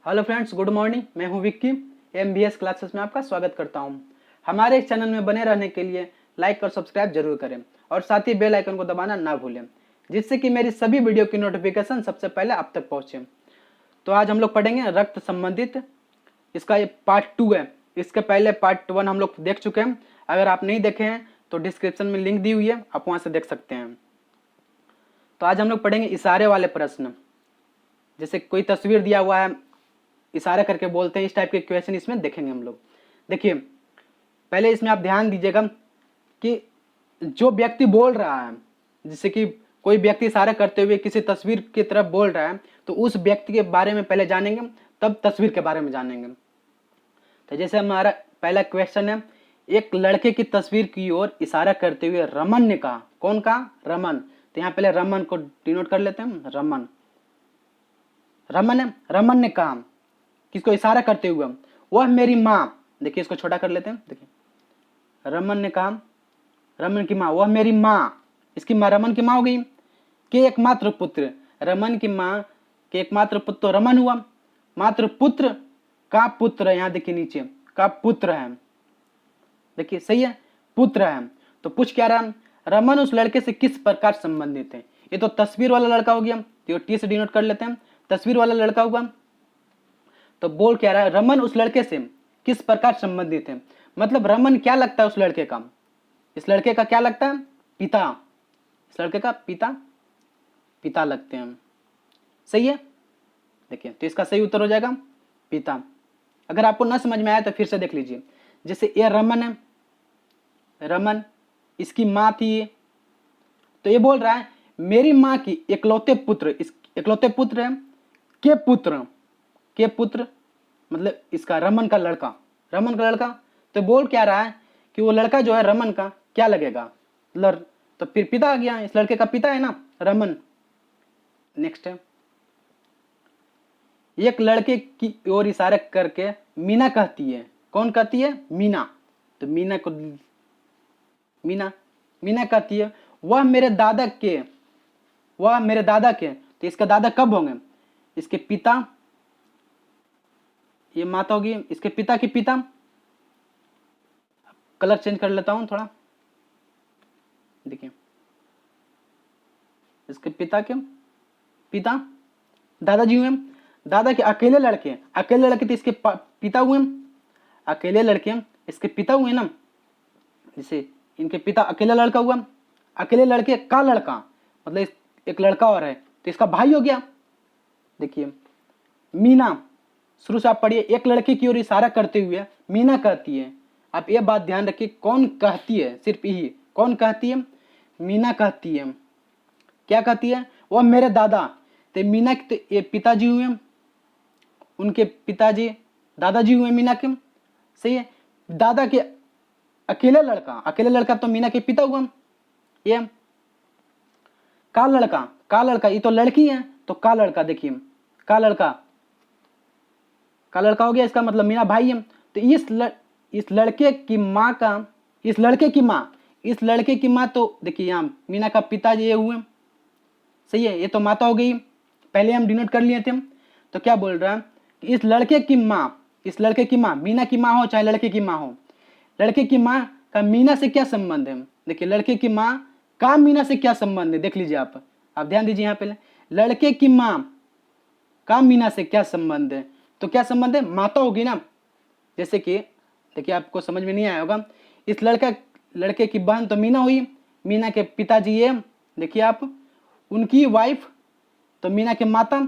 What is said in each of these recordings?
Hello friends, good morning. मैं हूं Vicky. MBS classes में आपका स्वागत करता हूं। हमारे इस चैनल में बने रहने के लिए लाइक और सब्सक्राइब जरूर करें और साथ ही बेल आइकन को दबाना ना भूलें, जिससे कि मेरी सभी वीडियो की नोटिफिकेशन सबसे पहले आप तक पहुंचे। तो आज हम लोग पढ़ेंगे रक्त संबंधित। इसका ये पार्ट 2 है। इसके पहले पार्ट 1 हम लोग देख चुके हैं। अगर आप नहीं देखे हैं तो डिस्क्रिप्शन में लिंक दी हुई है, आप वहां से देख सकते हैं। तो आज हम लोग पढ़ेंगे इशारे वाले प्रश्न। जैसे कोई तस्वीर दिया हुआ है, इशारा करके बोलते हैं, इस टाइप के क्वेश्चन इसमें देखेंगे हम लोग। देखिए, पहले इसमें आप ध्यान दीजिएगा कि जो व्यक्ति बोल रहा है, जैसे कि कोई व्यक्ति इशारा करते हुए किसी तस्वीर की तरफ बोल रहा है, तो उस व्यक्ति के बारे में पहले जानेंगे, तब तस्वीर के बारे में जानेंगे। तो जैसे हमारा पहला क्वेश्चन है, एक लड़के की तस्वीर की ओर इशारा करते हुए रमन ने कहा। कौन कहा? रमन। तो यहाँ पहले रमन को डिनोट कर लेते हैं। रमन, रमन है, रमन ने कहा, किसको इशारा करते हुए? वह मेरी माँ। देखिए, इसको छोटा कर लेते हैं। देखिए, रमन ने कहा, रमन की माँ, वह मेरी माँ। इसकी माँ रमन की माँ हो गई। के एकमात्र पुत्र, रमन की माँ के एकमात्र पुत्र तो रमन हुआ। मात्र पुत्र का पुत्र है, यहाँ देखिए नीचे का पुत्र है। देखिए सही है, पुत्र है। तो पूछ क्या रहा? रमन उस लड़के से किस प्रकार संबंधित है? ये तो तस्वीर वाला लड़का हो गया, तो टी से डिनोट कर लेते हैं। तस्वीर वाला लड़का हुआ। तो बोल क्या रहा है? रमन उस लड़के से किस प्रकार संबंधित है। मतलब रमन क्या लगता है उस लड़के का? इस लड़के का क्या लगता है? पिता। इस लड़के का पिता, पिता लगते हैं। सही है। देखिए, तो इसका सही उत्तर हो जाएगा पिता। अगर आपको ना समझ में आया तो फिर से देख लीजिए। जैसे ये रमन है, रमन, इसकी माँ थी ये। तो ये बोल रहा है मेरी माँ की इकलौते पुत्र, इस इकलौते पुत्र है के पुत्र, के पुत्र मतलब इसका रमन का लड़का, रमन का लड़का। तो बोल क्या रहा है कि वो लड़का जो है रमन का क्या लगेगा? तो फिर पिता आ गया, इस लड़के का पिता है ना रमन। नेक्स्ट है, एक लड़के की ओर इशारा करके मीना कहती है। कौन कहती है? मीना। तो मीना को, मीना, मीना कहती है वह मेरे दादा के, वह मेरे दादा के। तो इसका दादा कब होंगे? इसके पिता, ये माता होगी, इसके पिता की पिता। कलर चेंज कर लेता हूं थोड़ा। देखिए, इसके पिता के पिता दादाजी हुए। दादा के अकेले लड़के, अकेले लड़के तो इसके पिता हुए। अकेले लड़के इसके पिता हुए ना। जैसे इनके पिता अकेला लड़का हुआ, अकेले लड़के का लड़का मतलब एक लड़का और है, तो इसका भाई हो गया। देखिए, मीना, शुरू से आप पढ़िए, एक लड़के की ओर इशारा करते हुए मीना कहती है। आप ये बात ध्यान रखिए, कौन कहती है, सिर्फ यही कौन कहती है? मीना कहती है। क्या कहती है? वह मेरे दादा। तो मीना के तो ये पिताजी हुए, उनके पिताजी दादाजी हुए मीना के। सही है। दादा के अकेले लड़का, अकेले लड़का तो मीना के पिता हुआ। ये का लड़का, का लड़का, ये तो लड़की है, तो का लड़का। देखिए, का लड़का, का लड़का हो गया, इसका मतलब मीना भाई है। तो इस लड़के की माँ का, इस लड़के की माँ, इस लड़के की माँ तो देखिए यहाँ मीना का पिताजी ये हुए। सही है, ये तो माता हो गई, पहले हम डिनोट कर लिए थे। तो क्या बोल रहा है कि इस लड़के की माँ, इस लड़के की माँ, मीना की माँ हो चाहे लड़के की माँ हो, लड़के की माँ का मीना से क्या संबंध है? देखिए, लड़के की माँ का मीना से क्या संबंध है, देख लीजिए आप ध्यान दीजिए यहाँ पे। लड़के की माँ का मीना से क्या संबंध है? तो क्या संबंध है? माता होगी ना। जैसे कि देखिए, आपको समझ में नहीं आया होगा, इस लड़के की बहन तो मीना हुई, मीना के पिताजी ये, देखिए आप, उनकी वाइफ तो मीना के माता।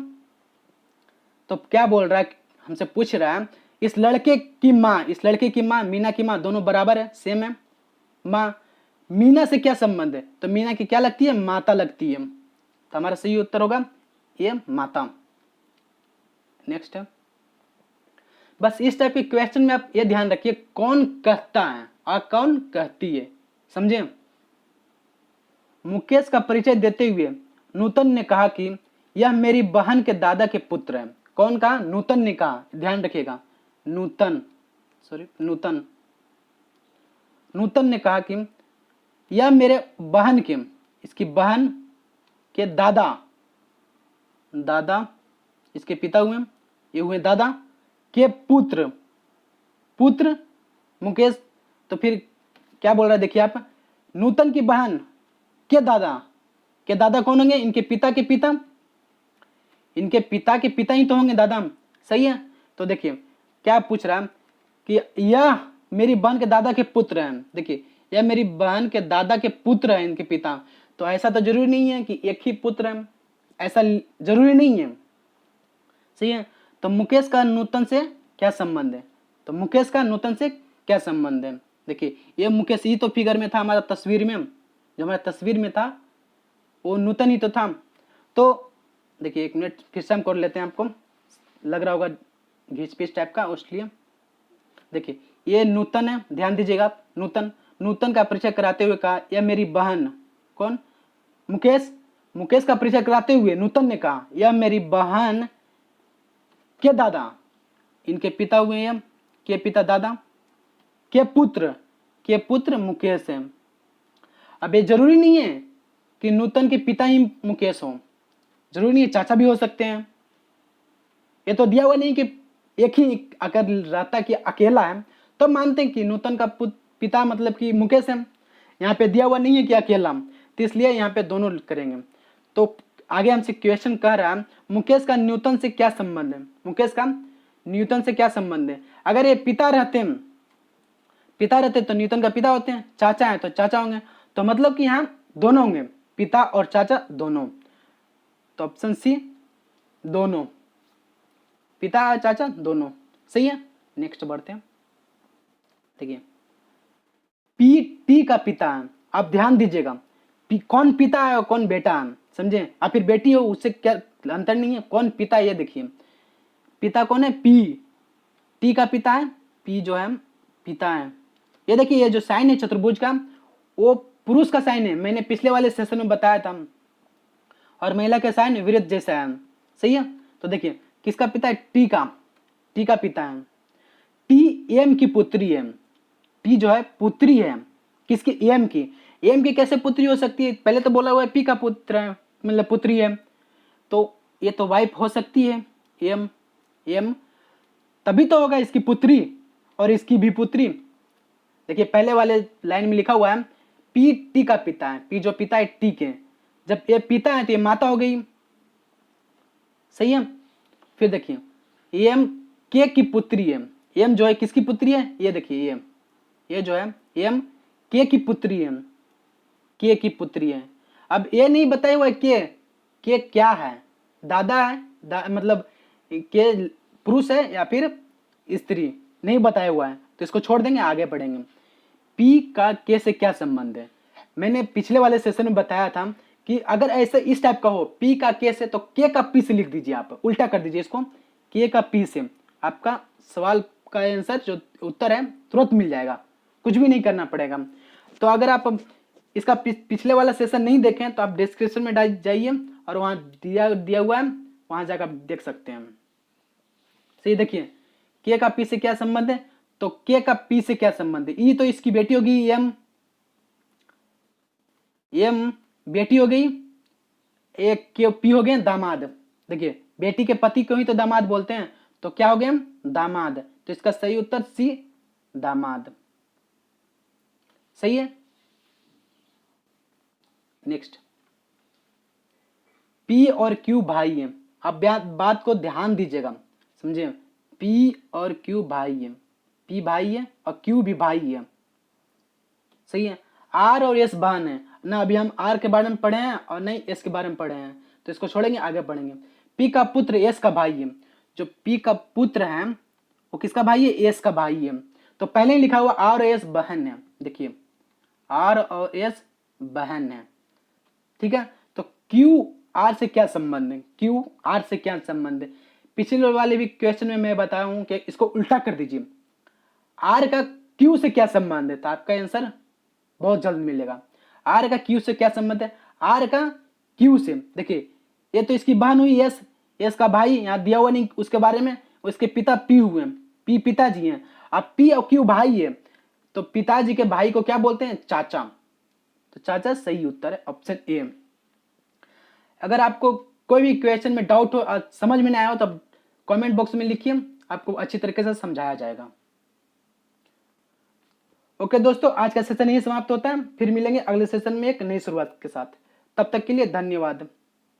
तो क्या बोल रहा है, हमसे पूछ रहा है इस लड़के की माँ, इस लड़के की माँ, मीना की माँ, दोनों बराबर है, सेम है माँ। मीना से क्या संबंध है? तो मीना की क्या लगती है? माता लगती है। तो हमारा सही उत्तर होगा ये माता। नेक्स्ट है, बस इस टाइप के क्वेश्चन में आप ये ध्यान रखिए कौन कहता है और कौन कहती है, समझे। मुकेश का परिचय देते हुए नूतन ने कहा कि यह मेरी बहन के दादा के पुत्र है। कौन कहा? नूतन ने कहा, ध्यान रखिएगा, नूतन, सॉरी नूतन, नूतन ने कहा कि यह मेरे बहन के, इसकी बहन के दादा, दादा इसके पिता हुए, ये हुए दादा के पुत्र, पुत्र मुकेश। तो फिर क्या बोल रहा है देखिए आप, नूतन की बहन के दादा, के दादा कौन होंगे, इनके पिता के पिता, इनके पिता के पिता ही तो होंगे दादा, सही है। तो देखिए क्या पूछ रहा है कि यह मेरी बहन के दादा के पुत्र हैं, देखिए यह मेरी बहन के दादा के पुत्र हैं इनके पिता। तो ऐसा तो जरूरी नहीं है कि एक ही पुत्र है, ऐसा जरूरी नहीं है, सही है। तो मुकेश का नूतन से क्या संबंध है, तो मुकेश का नूतन से क्या संबंध है, देखिए ये मुकेश ही तो फिगर में था हमारा तस्वीर में, जो हमारा तस्वीर में था वो नूतन ही तो था। तो देखिए 1 मिनट फिर से हम कर लेते हैं, आपको लग रहा होगा घीच पीच टाइप का, इसलिए देखिए ये नूतन है, ध्यान दीजिएगा आप, नूतन, नूतन का परिचय कराते हुए कहा यह मेरी बहन, कौन, मुकेश, मुकेश का परिचय कराते हुए नूतन ने कहा यह मेरी बहन के दादा, इनके पिता हुए हैं, के पिता दादा, के पुत्र मुकेश है। अब ये जरूरी नहीं है कि नूतन के पिता ही मुकेश हो, जरूरी नहीं है, चाचा भी हो सकते हैं। ये तो दिया हुआ नहीं कि एक ही अगर रहता कि अकेला है तो मानते हैं कि नूतन का पिता मतलब कि मुकेश है, यहाँ पे दिया हुआ नहीं है कि अकेला, तो इसलिए यहाँ पे दोनों करेंगे। तो आगे हमसे क्वेश्चन कह रहा है मुकेश का न्यूटन से क्या संबंध है, मुकेश का न्यूटन से क्या संबंध है। अगर ये पिता रहते तो न्यूटन का पिता होते हैं, चाचा है तो चाचा होंगे, तो मतलब कि यहाँ दोनों होंगे, पिता और चाचा दोनों। तो ऑप्शन सी दोनों, पिता और चाचा दोनों, सही है। नेक्स्ट बढ़ते हैं, देखिए टी का पिता है, आप ध्यान दीजिएगा कौन पिता है और कौन बेटा है, समझे। आप फिर बेटी हो उससे क्या अंतर नहीं है, कौन पिता है ये देखिए, पिता कौन है, टी का पिता है, पी जो है पिता है। ये देखिए ये जो साइन है चतुर्भुज का वो पुरुष का साइन है, मैंने पिछले वाले सेशन में बताया था, और महिला का साइन विरुद्ध जैसा है, सही है। तो देखिए किसका पिता है, टी का पिता है, टी एम की पुत्री है, टी जो है पुत्री है किसकी, एम की। एम की कैसे पुत्री हो सकती है, पहले तो बोला हुआ है पी का पुत्र है मतलब पुत्री है, तो ये तो वाइफ हो सकती है, एम तभी तो होगा इसकी पुत्री और इसकी भी पुत्री। देखिए पहले वाले लाइन में लिखा हुआ है पी टी का पिता है, पी जो पिता है टी के, जब ये पिता है तो ये माता हो गई, सही है। फिर देखिए एम के की पुत्री है, एम जो है किसकी पुत्री है, ये देखिए ये जो है एम के की पुत्री है, के की पुत्री है। अब ये नहीं बताया हुआ है के क्या है, दादा है मतलब के पुरुष है या फिर स्त्री, नहीं बताया हुआ है, तो इसको छोड़ देंगे, आगे बढ़ेंगे। पी का के से क्या संबंध है, मैंने पिछले वाले सेशन में बताया था कि अगर ऐसे इस टाइप का हो पी का के से, तो के का पी से लिख दीजिए, आप उल्टा कर दीजिए इसको, के का पी से, आपका सवाल का आंसर जो उत्तर है तुरंत मिल जाएगा, कुछ भी नहीं करना पड़ेगा। तो अगर आप इसका पिछले वाला सेशन नहीं देखें तो आप डिस्क्रिप्शन में जाइए और वहां दिया हुआ है, वहां जाकर देख सकते हैं। सही, देखिए के का पी से क्या संबंध है, तो के का पी से क्या संबंध है, ई तो इसकी बेटी होगी, एम बेटी हो गई, एक के पी हो गए दामाद। देखिए बेटी के पति को ही तो दामाद बोलते हैं, तो क्या हो गए दामाद, तो इसका सही उत्तर सी दामाद, सही है। नेक्स्ट पी और क्यू भाई है, अब बात को ध्यान दीजिएगा, समझे, पी और क्यू भाई है, पी भाई है और क्यू भी भाई है, सही है। आर और एस बहन है ना, अभी हम आर के बारे में पढ़े हैं और नहीं एस के बारे में पढ़े हैं, तो इसको छोड़ेंगे, आगे बढ़ेंगे। पी का पुत्र एस का भाई है, जो पी का पुत्र है वो किसका भाई है, एस का भाई है। तो पहले ही लिखा हुआ आर और एस बहन है, देखिए आर और एस बहन है, ठीक है। तो क्यू आर से क्या संबंध है, क्यू आर से क्या संबंध है, पिछले वाले भी क्वेश्चन में मैं बताया हूं कि इसको उल्टा कर दीजिए, आर का क्यू से क्या संबंध है, तो आपका आंसर बहुत जल्द मिलेगा। आर का क्यू से क्या संबंध है, आर का क्यू से, देखिए ये तो इसकी बहन हुई एस, एस का भाई यहाँ दिया हुआ नहीं उसके बारे में, उसके पिता पी हुए, पी पिताजी हैं, अब पी और क्यू भाई है, तो पिताजी के भाई को क्या बोलते हैं, चाचा, तो चाचा सही उत्तर है ऑप्शन ए। अगर आपको कोई भी क्वेश्चन में डाउट हो, समझ में नहीं आया हो, तो कमेंट बॉक्स में लिखिए, आपको अच्छी तरीके से समझाया जाएगा। ओके दोस्तों, आज का सेशन यही समाप्त होता है। फिर मिलेंगे अगले सेशन में एक नई शुरुआत के साथ। तब तक के लिए धन्यवाद।